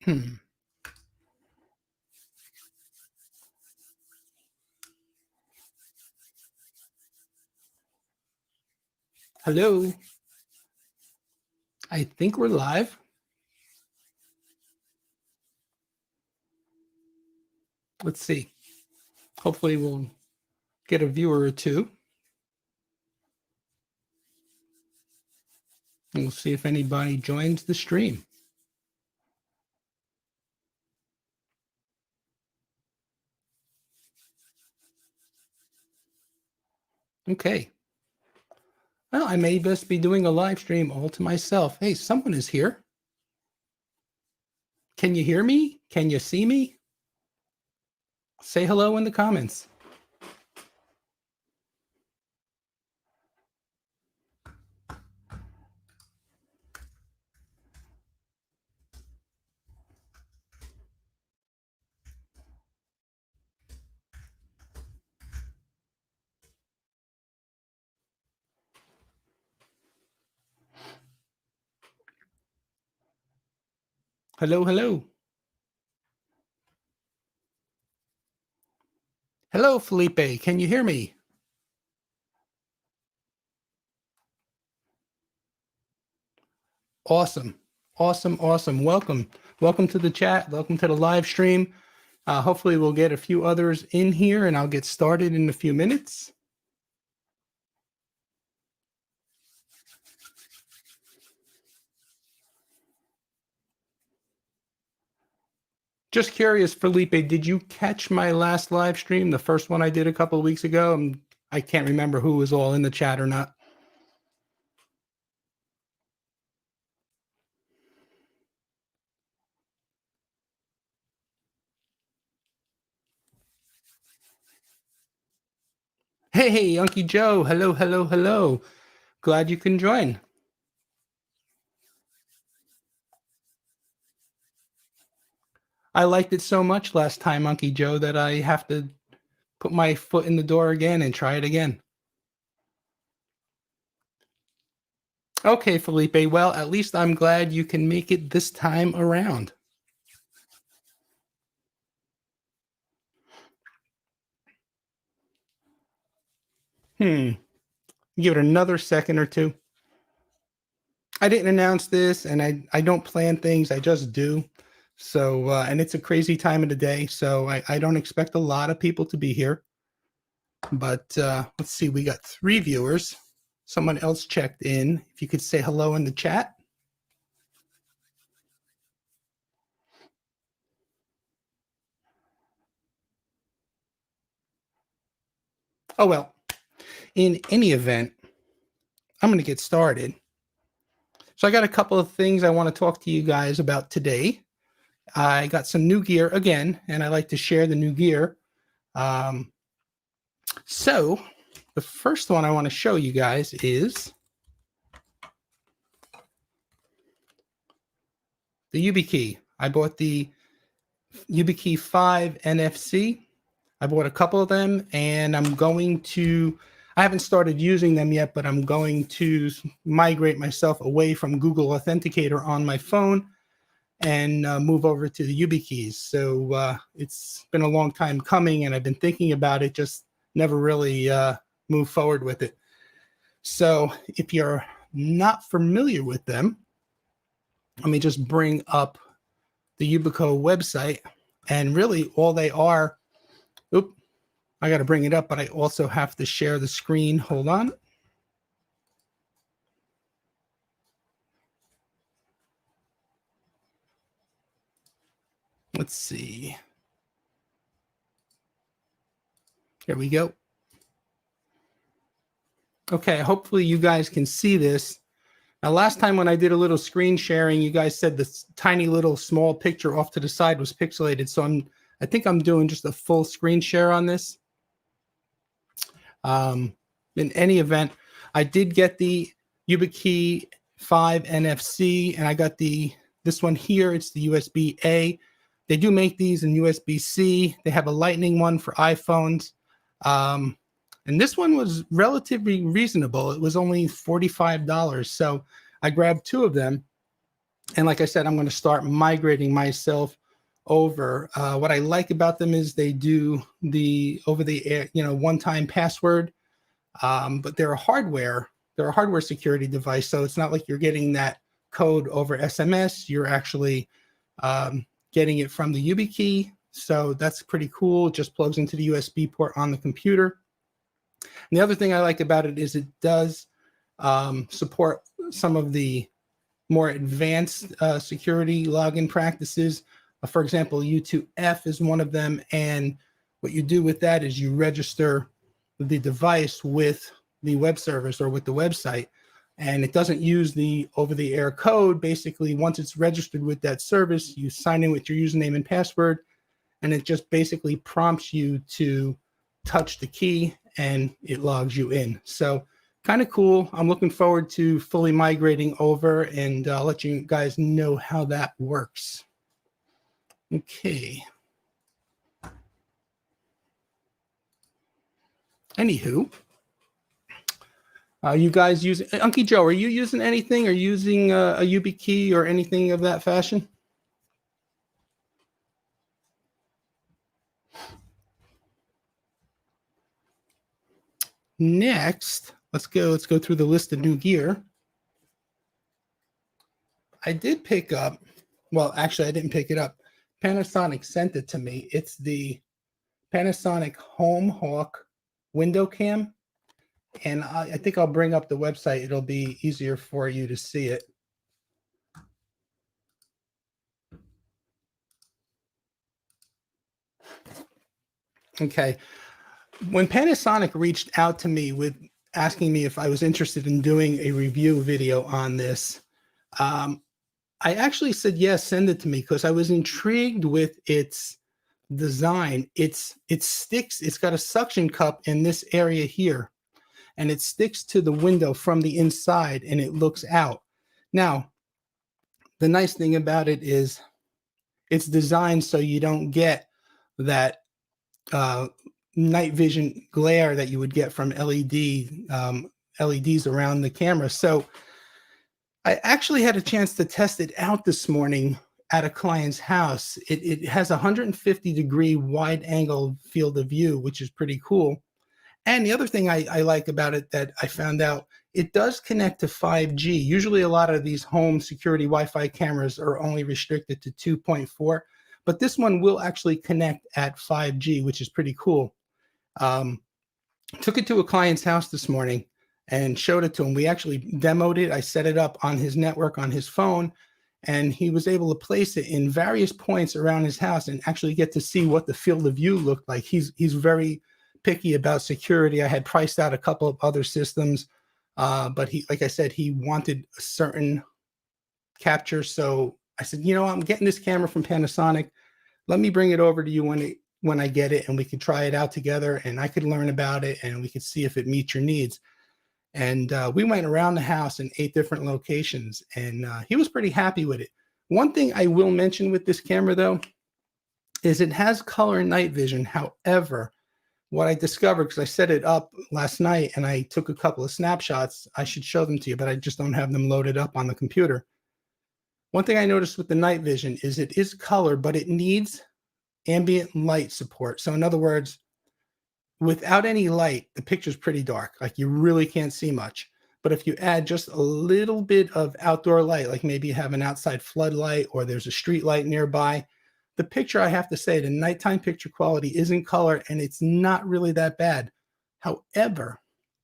Hmm. Hello. I think we're live. Let's see. Hopefully we'll get a viewer or two. And we'll see if anybody joins the stream. Okay. Well, I may just be doing a live stream all to myself. Hey, someone is here. Can you hear me? Can you see me? Say hello in the comments. Hello, hello. Hello, Felipe. Can you hear me? Awesome. Awesome. Awesome. Welcome. Welcome to the chat. Welcome to the live stream. Hopefully we'll get a few others in here and I'll get started in a few minutes. Just curious, Felipe, did you catch my last live stream, the first one I did a couple of weeks ago? I can't remember who was all in the chat or not. Hey, Unky Joe. Hello, hello, hello. Glad you can join. I liked it so much last time, Unky Joe, that I have to put my foot in the door again and try it again. Okay, Felipe. Well, at least I'm glad you can make it this time around. Give it another second or two. I didn't announce this, and I don't plan things. I just do. So, and it's a crazy time of the day, so I don't expect a lot of people to be here. But let's see, we got 3 viewers. Someone else checked in. If you could say hello in the chat. Oh, well, in any event, I'm going to get started. So I got a couple of things I want to talk to you guys about today. I got some new gear again, and I like to share the new gear. So the first one I want to show you guys is the Yubikey. I bought the Yubikey 5 NFC. I bought a couple of them, and I haven't started using them yet, but I'm going to migrate myself away from Google Authenticator on my phone and move over to the Yubikeys. So it's been a long time coming, and I've been thinking about it, just never really moved forward with it. So if you're not familiar with them, let me just bring up the Yubikey website. And really all they are, I got to bring it up, but I also have to share the screen. Hold on. Let's see. Here we go. Okay, hopefully you guys can see this. Now, last time when I did a little screen sharing, you guys said this tiny little small picture off to the side was pixelated. So I think I'm doing just a full screen share on this. In any event, I did get the Yubikey 5 NFC, and I got this one here. It's the USB-A. They do make these in USB-C. They have a Lightning one for iPhones. And this one was relatively reasonable. It was only $45. So I grabbed 2 of them. And like I said, I'm going to start migrating myself over. What I like about them is they do the over the air, one-time password, but they're a hardware security device. So it's not like you're getting that code over SMS. You're actually getting it from the Yubikey. So that's pretty cool. It just plugs into the USB port on the computer. And the other thing I like about it is it does support some of the more advanced security login practices. For example, U2F is one of them. And what you do with that is you register the device with the web service or with the website. And it doesn't use the over-the-air code. Basically, once it's registered with that service, you sign in with your username and password, and it just basically prompts you to touch the key and it logs you in. So kind of cool. I'm looking forward to fully migrating over, and I'll let you guys know how that works. Okay. Anywho, you guys use Unky Joe? Are you using anything or using a Yubikey or anything of that fashion? Next, let's go through the list of new gear. I did pick up, well, actually, I didn't pick it up. Panasonic sent it to me. It's the Panasonic Home Hawk window cam. And I think I'll bring up the website. It'll be easier for you to see it. Okay. When Panasonic reached out to me with asking me if I was interested in doing a review video on this, I actually said, yes, send it to me, because I was intrigued with its design. It sticks, it's got a suction cup in this area here, and it sticks to the window from the inside and it looks out. Now, the nice thing about it is it's designed so you don't get that night vision glare that you would get from LEDs around the camera. So I actually had a chance to test it out this morning at a client's house. It has a 150-degree wide angle field of view, which is pretty cool. And the other thing I like about it that I found out, it does connect to 5G. Usually a lot of these home security Wi-Fi cameras are only restricted to 2.4, but this one will actually connect at 5G, which is pretty cool. Took it to a client's house this morning and showed it to him. We actually demoed it. I set it up on his network on his phone, and he was able to place it in various points around his house and actually get to see what the field of view looked like. He's very picky about security. I had priced out a couple of other systems, but he, like I said, he wanted a certain capture. So I said, I'm getting this camera from Panasonic. Let me bring it over to you when I get it, and we could try it out together, and I could learn about it, and we could see if it meets your needs. And we went around the house in 8 different locations, and he was pretty happy with it. One thing I will mention with this camera, though, is it has color night vision. However, what I discovered, because I set it up last night and I took a couple of snapshots, I should show them to you, but I just don't have them loaded up on the computer. One thing I noticed with the night vision is it is color, but it needs ambient light support. So in other words, without any light, the picture's pretty dark. Like, you really can't see much. But if you add just a little bit of outdoor light, like maybe you have an outside floodlight or there's a street light nearby, the picture, I have to say, the nighttime picture quality is in color and it's not really that bad. However,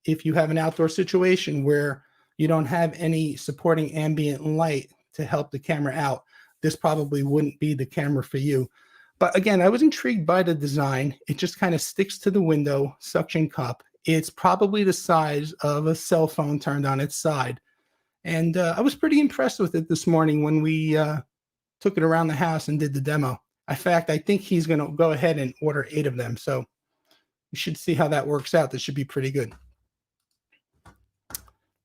if you have an outdoor situation where you don't have any supporting ambient light to help the camera out, this probably wouldn't be the camera for you. But again, I was intrigued by the design. It just kind of sticks to the window, suction cup. It's probably the size of a cell phone turned on its side. And I was pretty impressed with it this morning when we took it around the house and did the demo. In fact, I think he's going to go ahead and order 8 of them. So you should see how that works out. This should be pretty good.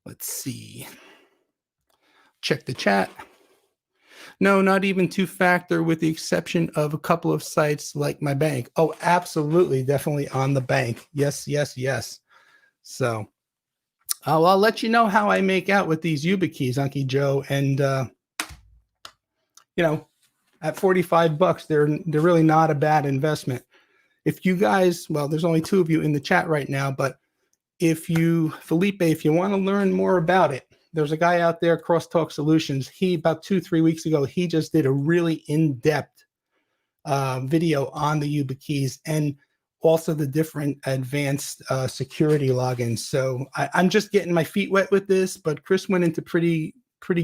Let's see. Check the chat. No, not even 2-factor, with the exception of a couple of sites like my bank. Oh, absolutely. Definitely on the bank. Yes, yes, yes. So I'll let you know how I make out with these Yubikeys, Unky Joe. And you know, at 45 bucks, they're really not a bad investment. If you guys, well, there's only 2 of you in the chat right now, but if you, Felipe, if you want to learn more about it, there's a guy out there, Crosstalk Solutions. He, about 2-3 weeks ago, he just did a really in-depth video on the YubiKeys and also the different advanced security logins. So I'm just getting my feet wet with this, but Chris went into pretty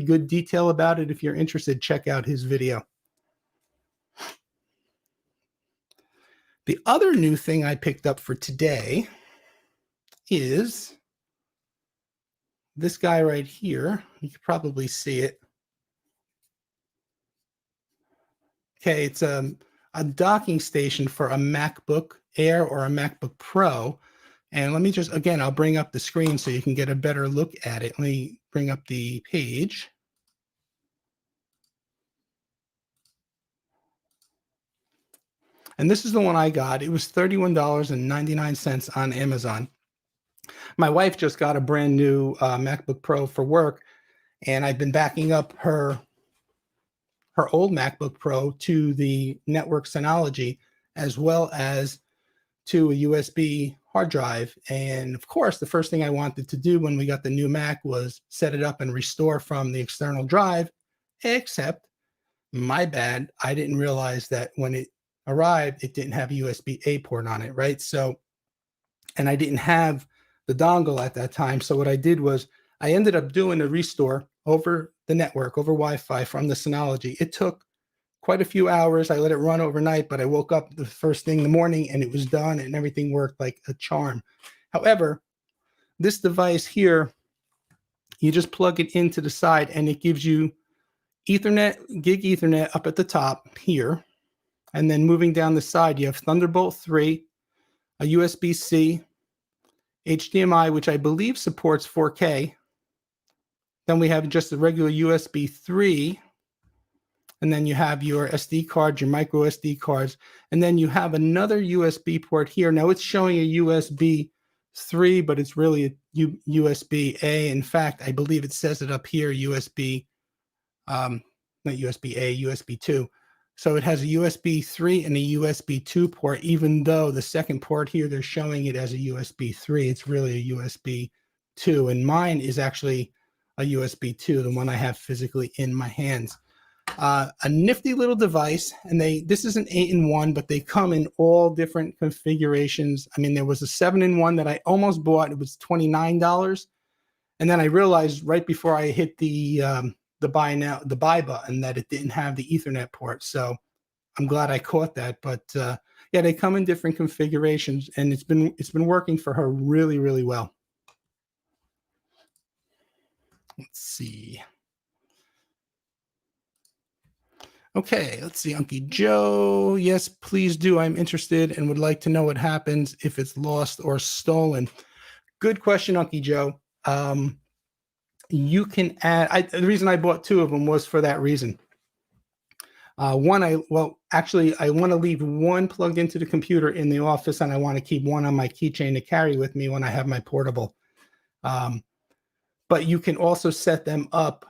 good detail about it. If you're interested, check out his video. The other new thing I picked up for today is this guy right here. You can probably see it. Okay, it's a docking station for a MacBook Air or a MacBook Pro. And let me just, again, I'll bring up the screen so you can get a better look at it. Let me bring up the page. And this is the one I got. It was $31.99 on Amazon. My wife just got a brand new MacBook Pro for work, and I've been backing up her old MacBook Pro to the network Synology, as well as to a USB hard drive. And of course, the first thing I wanted to do when we got the new Mac was set it up and restore from the external drive, except my bad, I didn't realize that when it arrived, it didn't have a USB-A port on it, right? So, and I didn't have the dongle at that time. So what I did was I ended up doing a restore over the network, over Wi-Fi from the Synology. It took quite a few hours. I let it run overnight, but I woke up the first thing in the morning and it was done and everything worked like a charm. However, this device here, you just plug it into the side and it gives you Ethernet, gig Ethernet up at the top here. And then moving down the side, you have Thunderbolt 3, a USB-C, HDMI, which I believe supports 4K. Then we have just a regular USB 3. And then you have your SD card, your micro SD cards. And then you have another USB port here. Now it's showing a USB 3, but it's really a USB-A. In fact, I believe it says it up here, USB, not USB-A, USB 2. So it has a USB 3 and a USB 2 port, even though the second port here, they're showing it as a USB 3. It's really a USB 2. And mine is actually a USB 2, the one I have physically in my hands. A nifty little device. And this is an 8-in-1, but they come in all different configurations. I mean, there was a 7-in-1 that I almost bought. It was $29. And then I realized right before I hit the buy button that it didn't have the Ethernet port. So I'm glad I caught that. But yeah, they come in different configurations, and it's been working for her really, really well. Let's see. Okay, let's see. Unky Joe. Yes, please do. I'm interested and would like to know what happens if it's lost or stolen. Good question, Unky Joe. You can add, the reason I bought 2 of them was for that reason. One, I want to leave one plugged into the computer in the office, and I want to keep one on my keychain to carry with me when I have my portable. But you can also set them up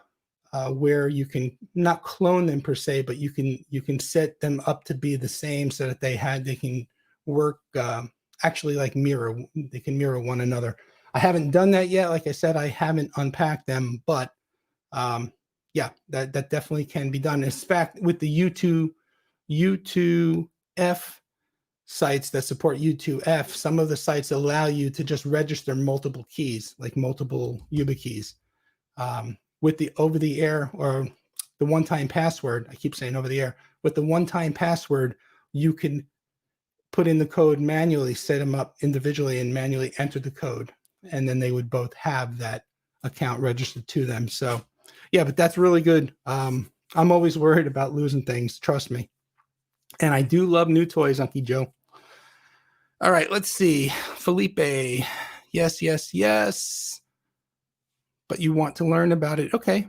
where you can not clone them per se, but you can set them up to be the same so that they can work actually like they can mirror one another. I haven't done that yet. Like I said, I haven't unpacked them, but yeah, that definitely can be done. In fact, with the U2F sites that support U2F, some of the sites allow you to just register multiple keys, like multiple YubiKeys. With the over-the-air or the one-time password, I keep saying over-the-air, with the one-time password, you can put in the code manually, set them up individually, and manually enter the code. And then they would both have that account registered to them. So yeah, but that's really good. I'm always worried about losing things, trust me. And I do love new toys, Unky Joe. All right, let's see. Felipe, yes, yes, yes. But you want to learn about it. Okay.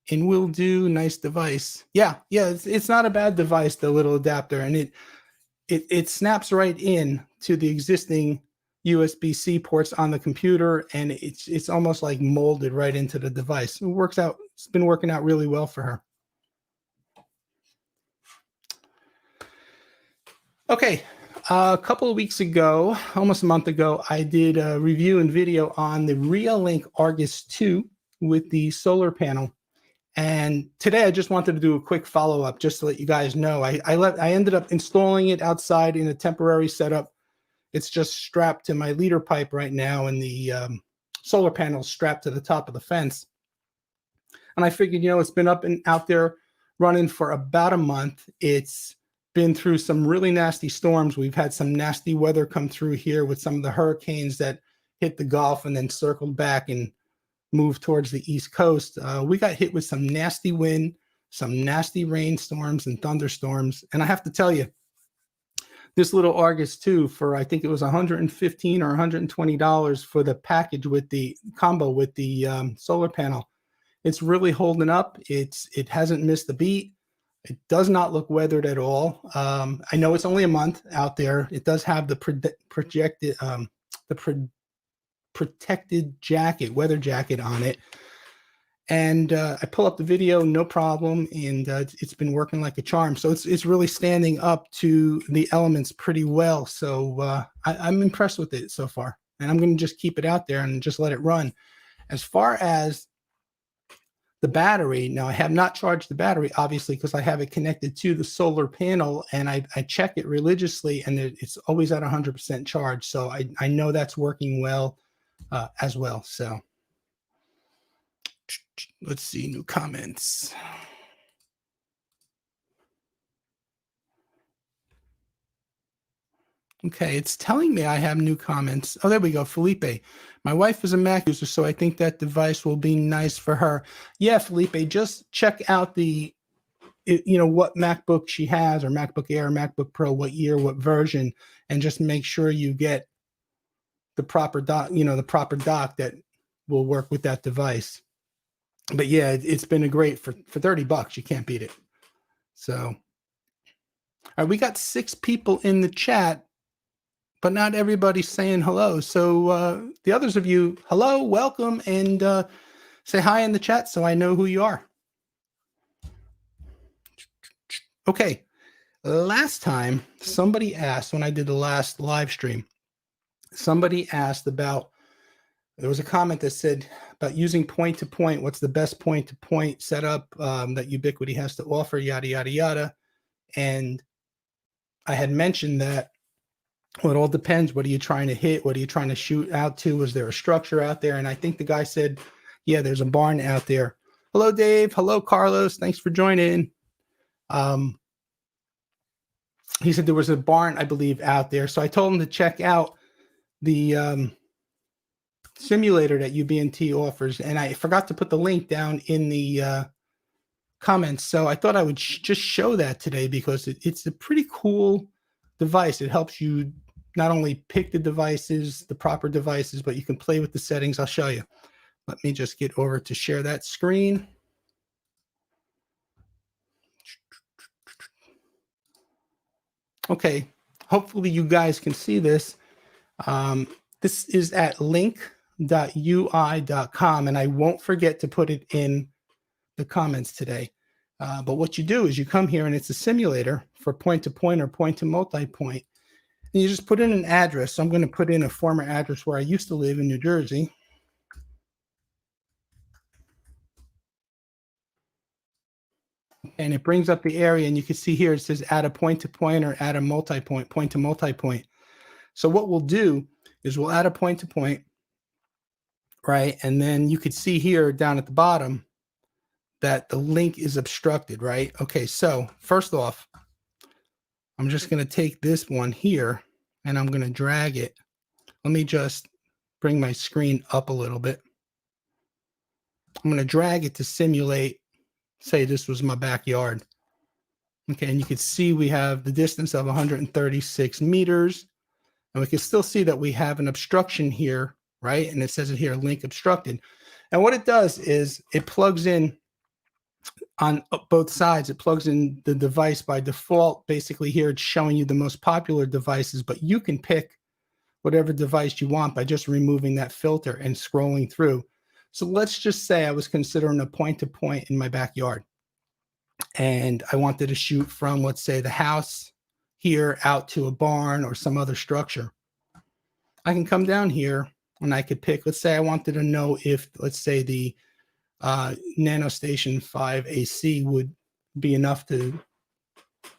And will do, nice device. Yeah, it's not a bad device, the little adapter. And it snaps right in to the existing USB-C ports on the computer, and it's almost like molded right into the device. It works out. It's been working out really well for her. Okay, a couple of weeks ago, almost a month ago, I did a review and video on the Reolink Argus 2 with the solar panel. And today I just wanted to do a quick follow-up just to let you guys know. I ended up installing it outside in a temporary setup. It's just strapped to my leader pipe right now, and the solar panel is strapped to the top of the fence. And I figured, it's been up and out there running for about a month. It's been through some really nasty storms. We've had some nasty weather come through here with some of the hurricanes that hit the Gulf and then circled back and moved towards the East Coast. We got hit with some nasty wind, some nasty rainstorms and thunderstorms. And I have to tell you, this little Argus 2 for, I think it was $115 or $120 for the package with the combo with the solar panel. It's really holding up. It hasn't missed a beat. It does not look weathered at all. I know it's only a month out there. It does have the protected jacket, weather jacket on it. And I pull up the video, no problem, and it's been working like a charm. So it's really standing up to the elements pretty well. So I'm impressed with it so far, and I'm going to just keep it out there and just let it run. As far as the battery, now I have not charged the battery, obviously, because I have it connected to the solar panel, and I check it religiously, and it's always at 100% charge. So I know that's working well as well. So let's see, new comments. Okay, it's telling me I have new comments. Oh, there we go, Felipe. My wife is a Mac user, so I think that device will be nice for her. Yeah, Felipe, just check out what MacBook she has, or MacBook Air, MacBook Pro, what year, what version, and just make sure you get the proper dock, the proper dock that will work with that device. But yeah, it's been a great for $30. You can't beat it. So, all right, we got 6 people in the chat, but not everybody's saying hello. So the others of you, hello, welcome, and say hi in the chat so I know who you are. Okay, last time somebody asked, when I did the last live stream, somebody asked about, there was a comment that said about using point-to-point, what's the best point-to-point setup that Ubiquiti has to offer, yada, yada, yada. And I had mentioned that, well, it all depends. What are you trying to hit? What are you trying to shoot out to? Was there a structure out there? And I think the guy said, yeah, there's a barn out there. Hello, Dave. Hello, Carlos. Thanks for joining. He said there was a barn, I believe, out there. So I told him to check out the simulator that UBNT offers. And I forgot to put the link down in the comments. So I thought I would just show that today because it's a pretty cool device. It helps you not only pick the devices, the proper devices, but you can play with the settings. I'll show you. Let me just get over to share that screen. Okay, hopefully you guys can see this. This is at link.ui.com, and I won't forget to put it in the comments today. But what you do is you come here, and it's a simulator for point-to-point or point-to-multi-point. And you just put in an address. So I'm going to put in a former address where I used to live in New Jersey. And it brings up the area, and you can see here it says add a point-to-point or add a multi-point, point-to-multi-point. So what we'll do is we'll add a point-to-point, right? And then you could see here down at the bottom that the link is obstructed, right? Okay, so first off, I'm just going to take this one here, and I'm going to drag it. Let me just bring my screen up a little bit. I'm going to drag it to simulate, say this was my backyard. Okay, and you can see we have the distance of 136 meters. And we can still see that we have an obstruction here, right? And it says it here, link obstructed. And what it does is it plugs in on both sides. It plugs in the device by default. Basically here it's showing you the most popular devices, but you can pick whatever device you want by just removing that filter and scrolling through. So let's just say I was considering a point-to-point in my backyard. And I wanted to shoot from, let's say, the house here out to a barn or some other structure. I can come down here and I could pick, let's say I wanted to know if, let's say the NanoStation 5 AC would be enough to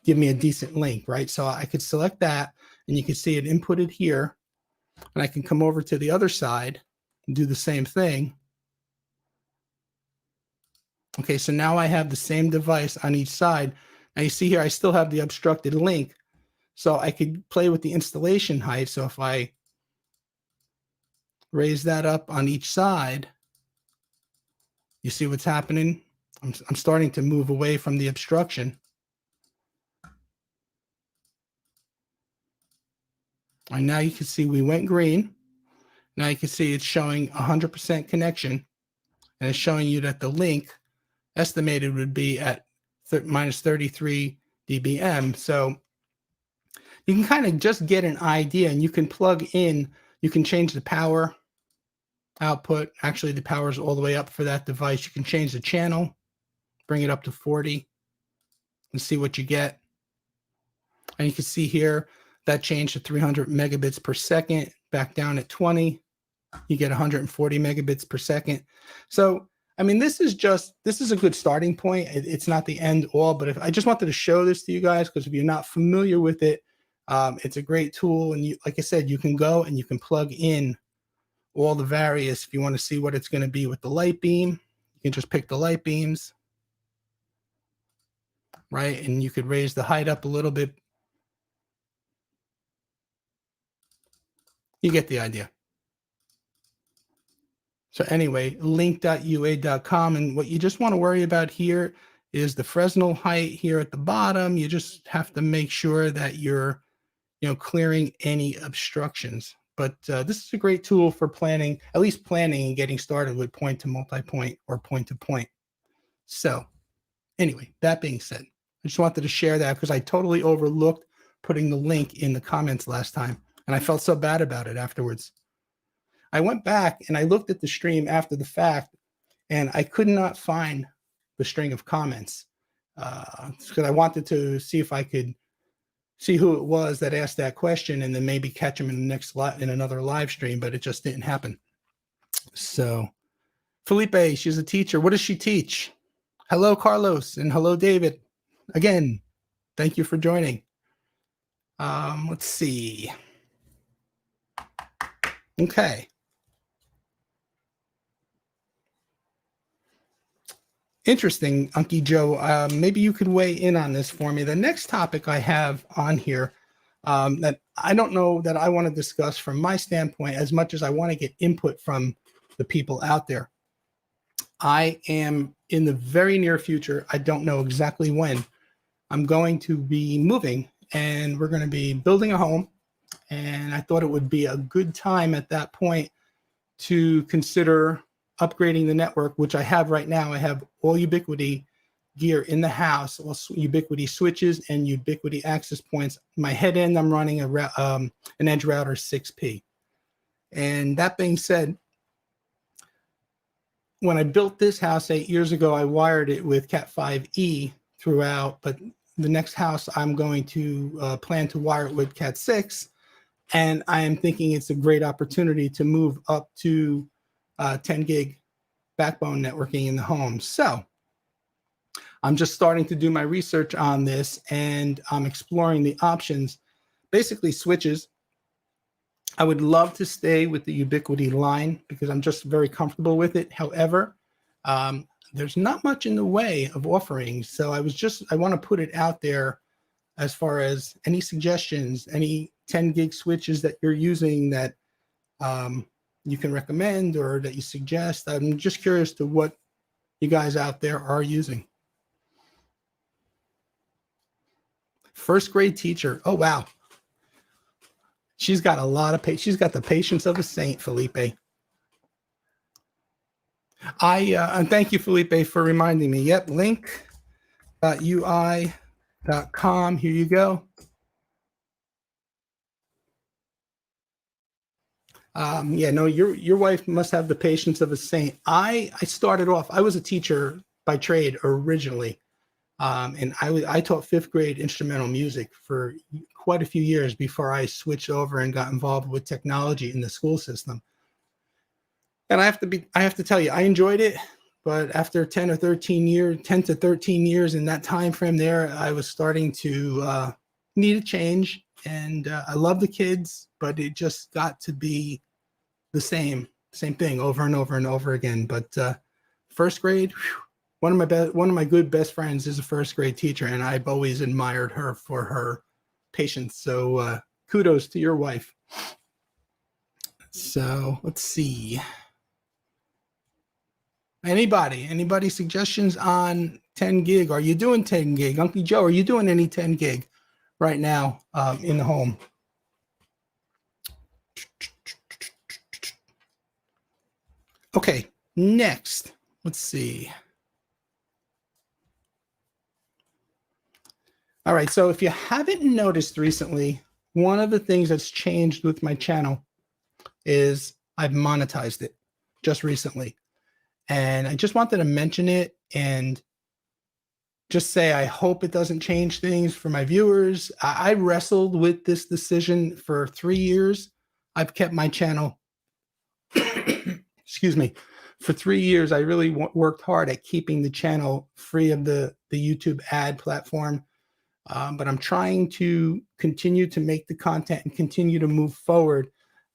give me a decent link, right? So I could select that and you can see it inputted here, and I can come over to the other side and do the same thing. Okay, so now I have the same device on each side. Now you see here, I still have the obstructed link, so I could play with the installation height. So if I raise that up on each side, you see what's happening? I'm starting to move away from the obstruction. And now you can see we went green. Now you can see it's showing 100% connection, and it's showing you that the link estimated would be at minus 33 dBm. So you can kind of just get an idea, and you can plug in, you can change the power output. Actually, the power is all the way up for that device. You can change the channel, bring it up to 40, and see what you get. And you can see here that changed to 300 megabits per second, back down at 20. You get 140 megabits per second. So, I mean, this is a good starting point. It's not the end all, but if I just wanted to show this to you guys, because if you're not familiar with it, it's a great tool. And you, like I said, you can go and you can plug in all the various, if you want to see what it's going to be with the light beam, you can just pick the light beams, right? And you could raise the height up a little bit. You get the idea. So anyway, link.ua.com. And what you just want to worry about here is the Fresnel height here at the bottom. You just have to make sure that you're, clearing any obstructions. But this is a great tool for planning, at least planning and getting started with point to multi-point or point to point. So anyway, that being said, I just wanted to share that because I totally overlooked putting the link in the comments last time, and I felt so bad about it afterwards. I went back and I looked at the stream after the fact, and I could not find the string of comments because I wanted to see if I could see who it was that asked that question and then maybe catch them in another live stream, but it just didn't happen. So Felipe, she's a teacher. What does she teach? Hello, Carlos, and hello, David. Again, thank you for joining. Let's see. Okay. Interesting, Unky Joe. Maybe you could weigh in on this for me. The next topic I have on here that I don't know that I want to discuss from my standpoint as much as I want to get input from the people out there. I am in the very near future, I don't know exactly when, I'm going to be moving and we're going to be building a home. And I thought it would be a good time at that point to consider upgrading the network, which I have right now. I have all Ubiquiti gear in the house, all Ubiquiti switches and Ubiquiti access points. My head end, I'm running an Edge router 6P. And that being said, when I built this house 8 years ago, I wired it with Cat 5e throughout, but the next house I'm going to plan to wire it with Cat 6. And I am thinking it's a great opportunity to move up to 10 gig backbone networking in the home. So I'm just starting to do my research on this and I'm exploring the options, basically switches. I would love to stay with the Ubiquiti line because I'm just very comfortable with it. However, there's not much in the way of offerings. So I want to put it out there as far as any suggestions, any 10 gig switches that you're using that you can recommend or that you suggest. I'm just curious to what you guys out there are using. First grade teacher. Oh, wow. She's got a lot of patience. She's got the patience of a saint, Felipe. And thank you, Felipe, for reminding me. Yep, link.ui.com. Here you go. Yeah, no, your wife must have the patience of a saint. I started off, I was a teacher by trade originally. And I taught fifth grade instrumental music for quite a few years before I switched over and got involved with technology in the school system. And I have to tell you, I enjoyed it, but after 10 to 13 years in that time frame there, I was starting to need a change. And I love the kids, but it just got to be the same thing over and over and over again. But first grade, whew, one of my good best friends is a first grade teacher, and I've always admired her for her patience. So kudos to your wife. So let's see. Anybody suggestions on 10 gig? Are you doing 10 gig? Uncle Joe, are you doing any 10 gig right now in the home? Okay, next, let's see. All right, so if you haven't noticed recently, one of the things that's changed with my channel is I've monetized it just recently. And I just wanted to mention it and just say I hope it doesn't change things for my viewers. I wrestled with this decision for 3 years. I've kept my channel, excuse me, for 3 years. I really worked hard at keeping the channel free of the YouTube ad platform. But I'm trying to continue to make the content and continue to move forward.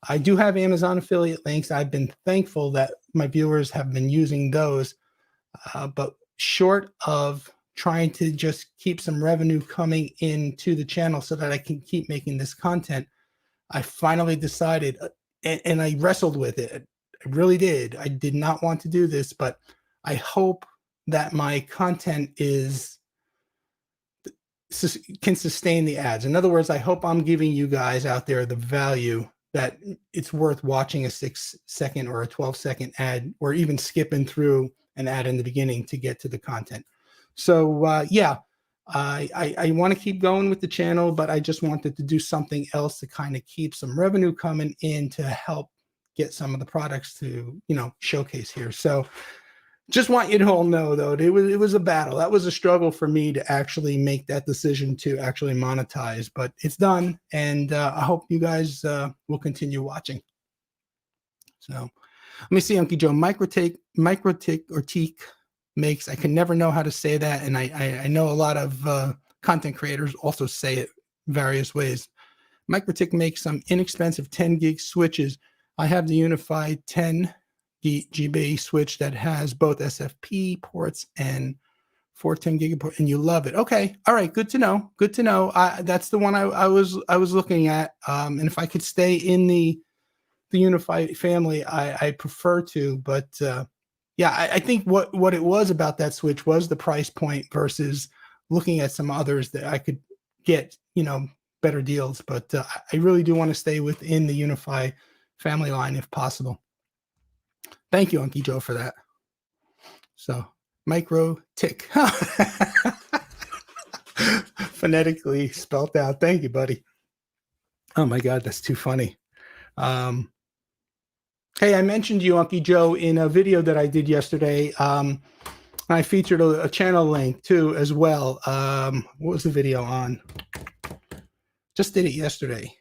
I do have Amazon affiliate links. I've been thankful that my viewers have been using those. But short of trying to just keep some revenue coming into the channel so that I can keep making this content, I finally decided, and I wrestled with it. I really did. I did not want to do this, but I hope that my content can sustain the ads. In other words, I hope I'm giving you guys out there the value that it's worth watching a 6-second or a 12-second ad, or even skipping through an ad in the beginning to get to the content. So yeah, I want to keep going with the channel, but I just wanted to do something else to kind of keep some revenue coming in to help get some of the products to, showcase here. So just want you to all know, though, it was a battle. That was a struggle for me to actually make that decision to actually monetize, but it's done. And I hope you guys will continue watching. So let me see, Uncle Joe, microtick or teak makes, I can never know how to say that. And I know a lot of content creators also say it various ways. Microtick makes some inexpensive 10 gig switches. I have the unified 10 GB switch that has both SFP ports and 410 gig port, and you love it. Okay, all right, good to know. Good to know. That's the one I was looking at. And if I could stay in the unified family, I prefer to. But yeah, I think what it was about that switch was the price point versus looking at some others that I could get, better deals. But I really do want to stay within the unified family line if possible. Thank you, Uncle Joe, for that. So, micro tick. Phonetically spelled out. Thank you, buddy. Oh my God, that's too funny. Hey, I mentioned you, Uncle Joe, in a video that I did yesterday. I featured a channel link too, as well. What was the video on? Just did it yesterday.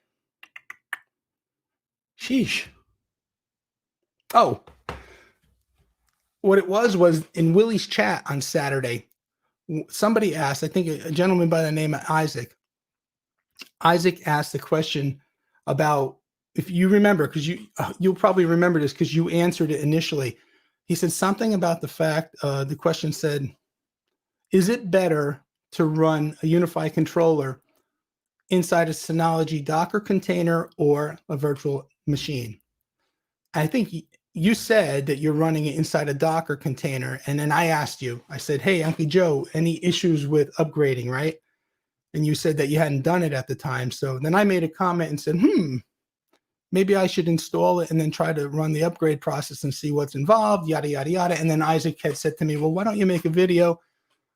Sheesh. Oh. What it was in Willie's chat on Saturday, somebody asked, I think a gentleman by the name of Isaac. Isaac asked the question about, if you remember, because you'll probably remember this because you answered it initially. He said something about the fact, the question said, is it better to run a unified controller inside a Synology Docker container or a virtual machine? I think you said that you're running it inside a Docker container. And then I asked you, I said, hey, Uncle Joe, any issues with upgrading, right? And you said that you hadn't done it at the time. So then I made a comment and said, maybe I should install it and then try to run the upgrade process and see what's involved, yada, yada, yada. And then Isaac had said to me, well, why don't you make a video?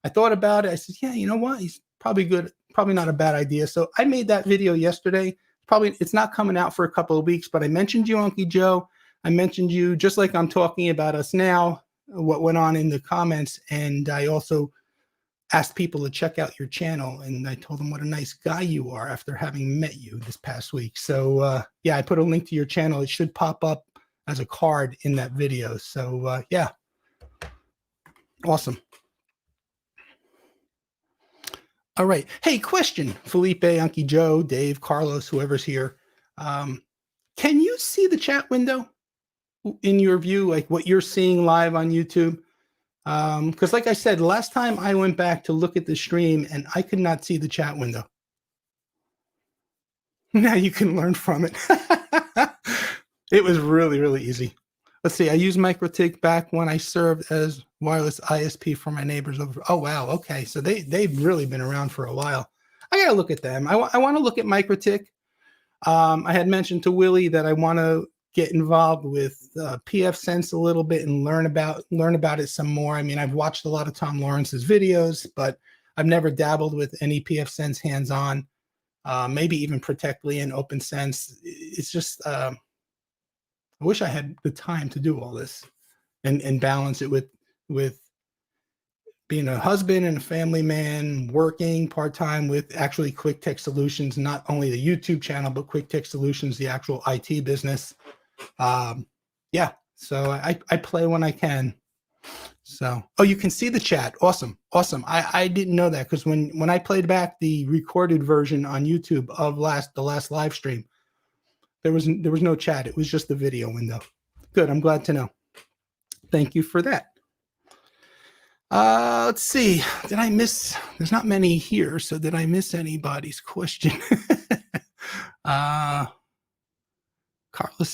I thought about it. I said, yeah, you know what? He's probably good. Probably not a bad idea. So I made that video yesterday. It's not coming out for a couple of weeks, but I mentioned you, Uncle Joe. I mentioned you just like I'm talking about us now, what went on in the comments. And I also asked people to check out your channel, and I told them what a nice guy you are after having met you this past week. So yeah, I put a link to your channel. It should pop up as a card in that video. So yeah, awesome. All right. Hey, question, Felipe, Unky Joe, Dave, Carlos, whoever's here. Can you see the chat window in your view, like what you're seeing live on YouTube? Because like I said, last time I went back to look at the stream and I could not see the chat window. Now you can learn from it. It was really, really easy. Let's see. I used MikroTik back when I served as wireless ISP for my neighbors over. Oh, wow. Okay. So they've really been around for a while. I got to look at them. I want to look at MikroTik. I had mentioned to Willie that I want to get involved with pfSense a little bit and learn about it some more. I mean, I've watched a lot of Tom Lawrence's videos, but I've never dabbled with any pfSense hands-on. Maybe even Protectly and OpenSense. It's just I wish I had the time to do all this and balance it with being a husband and a family man, working part-time with actually Quik Tech Solutions, not only the YouTube channel, but Quik Tech Solutions, the actual IT business. Yeah, so I play when I can. So, oh, you can see the chat. Awesome. Awesome. I didn't know that because when I played back the recorded version on YouTube of the last live stream, there was no chat. It was just the video window. Good. I'm glad to know. Thank you for that. Let's see. Did I miss? There's not many here, so did I miss anybody's question? Carlos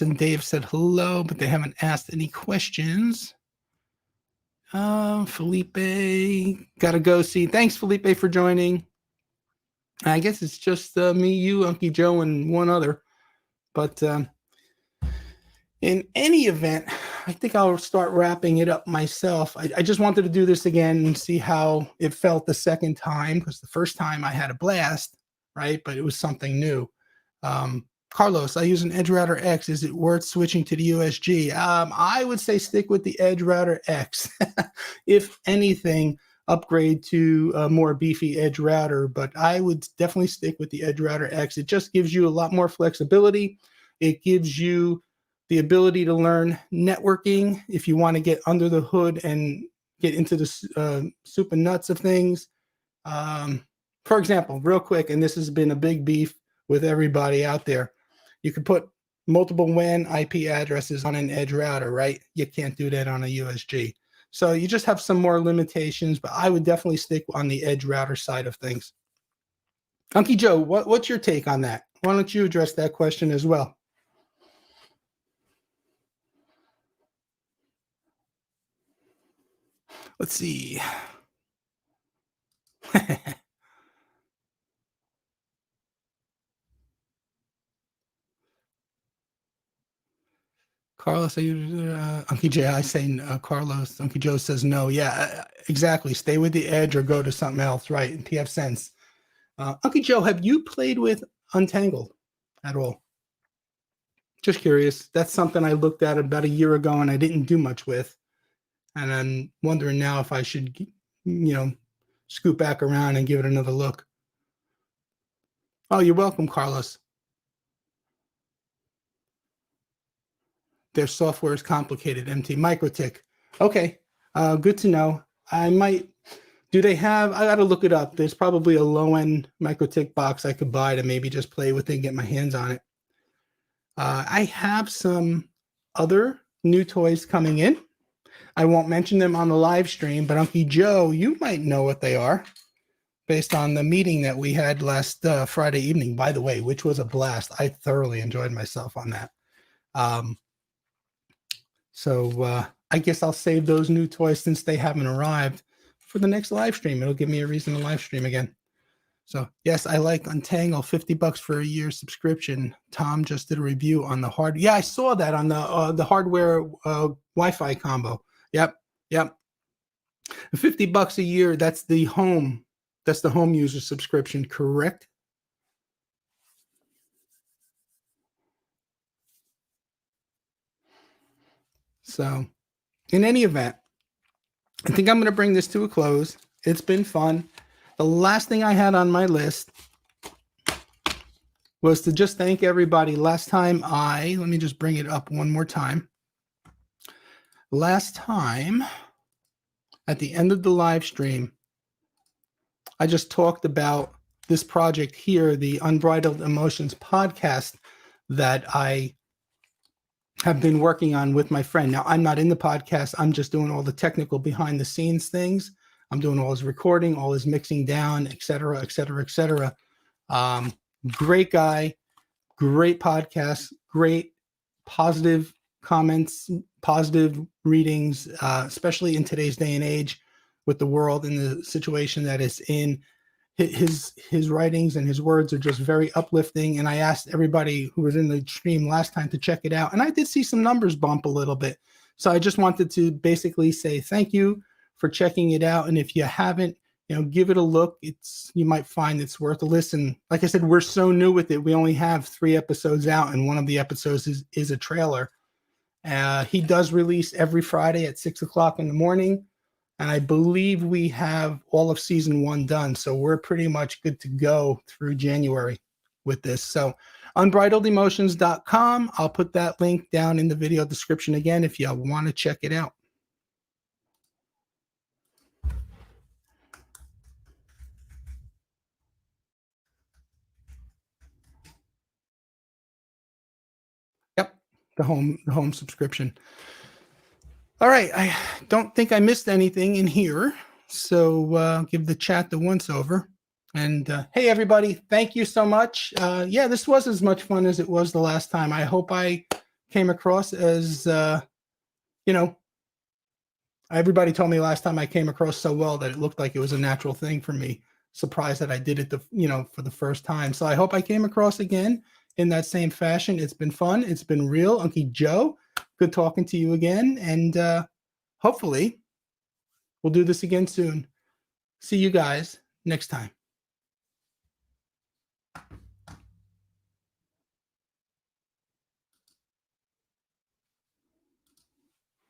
and Dave said hello, but they haven't asked any questions. Felipe, gotta go see. Thanks, Felipe, for joining. I guess it's just me, you, Unky Joe, and one other. But in any event, I think I'll start wrapping it up myself. I just wanted to do this again and see how it felt the second time, because the first time I had a blast, right? But it was something new. Carlos, I use an Edge Router X. Is it worth switching to the USG? I would say stick with the Edge Router X. If anything, upgrade to a more beefy Edge router, but I would definitely stick with the Edge Router X. It just gives you a lot more flexibility. It gives you the ability to learn networking if you want to get under the hood and get into the soup and nuts of things. For example, real quick, and this has been a big beef with everybody out there, you could put multiple WAN IP addresses on an Edge router, right? You can't do that on a USG. So you just have some more limitations, but I would definitely stick on the Edge router side of things. Unky Joe, what's your take on that? Why don't you address that question as well? Let's see. Carlos, Unky J, I say Carlos. Unky Joe says no. Yeah, exactly. Stay with the Edge or go to something else, right? In pfSense. Unky Joe, have you played with Untangled at all? Just curious. That's something I looked at about a year ago and I didn't do much with. And I'm wondering now if I should, scoot back around and give it another look. Oh, you're welcome, Carlos. Their software is complicated, MT. MikroTik. Okay, good to know. Do they have, I got to look it up. There's probably a low-end MikroTik box I could buy to maybe just play with it and get my hands on it. I have some other new toys coming in. I won't mention them on the live stream, but Unky Joe, you might know what they are based on the meeting that we had last Friday evening, by the way, which was a blast. I thoroughly enjoyed myself on that. So I guess I'll save those new toys since they haven't arrived for the next live stream. It'll give me a reason to live stream again. So yes, I like Untangle, $50 for a year subscription. Tom just did a review on the hard. Yeah, I saw that on the hardware Wi-Fi combo. Yep. $50 a year. That's the home. That's the home user subscription, correct? So in any event, I think I'm going to bring this to a close. It's been fun. the last thing I had on my list was to just thank everybody. Last time let me just bring it up one more time. Last time, at the end of the live stream, I just talked about this project here, the Unbridled Emotions podcast that I have been working on with my friend. Now, I'm not in the podcast. I'm just doing all the technical behind the scenes things. I'm doing all his recording, all his mixing down, et cetera, et cetera, et cetera. Great guy, great podcast, great positive comments, positive readings, especially in today's day and age with the world and the situation that it's in. His writings and his words are just very uplifting. And I asked everybody who was in the stream last time to check it out. And I did see some numbers bump a little bit. So I just wanted to basically say thank you for checking it out. And if you haven't, give it a look. You might find it's worth a listen. Like I said, we're so new with it. We only have 3 episodes out, and one of the episodes is a trailer. He does release every Friday at 6 o'clock in the morning. And I believe we have all of season 1 done. So we're pretty much good to go through January with this. So unbridledemotions.com. I'll put that link down in the video description again if you want to check it out. Yep, the home subscription. All right, I don't think I missed anything in here. So give the chat the once over. And hey, everybody, thank you so much. Yeah, this was as much fun as it was the last time. I hope I came across as, everybody told me last time I came across so well that it looked like it was a natural thing for me. Surprised that I did it, for the first time. So I hope I came across again in that same fashion. It's been fun. It's been real. Uncle Joe, good talking to you again. And hopefully we'll do this again soon. See you guys next time.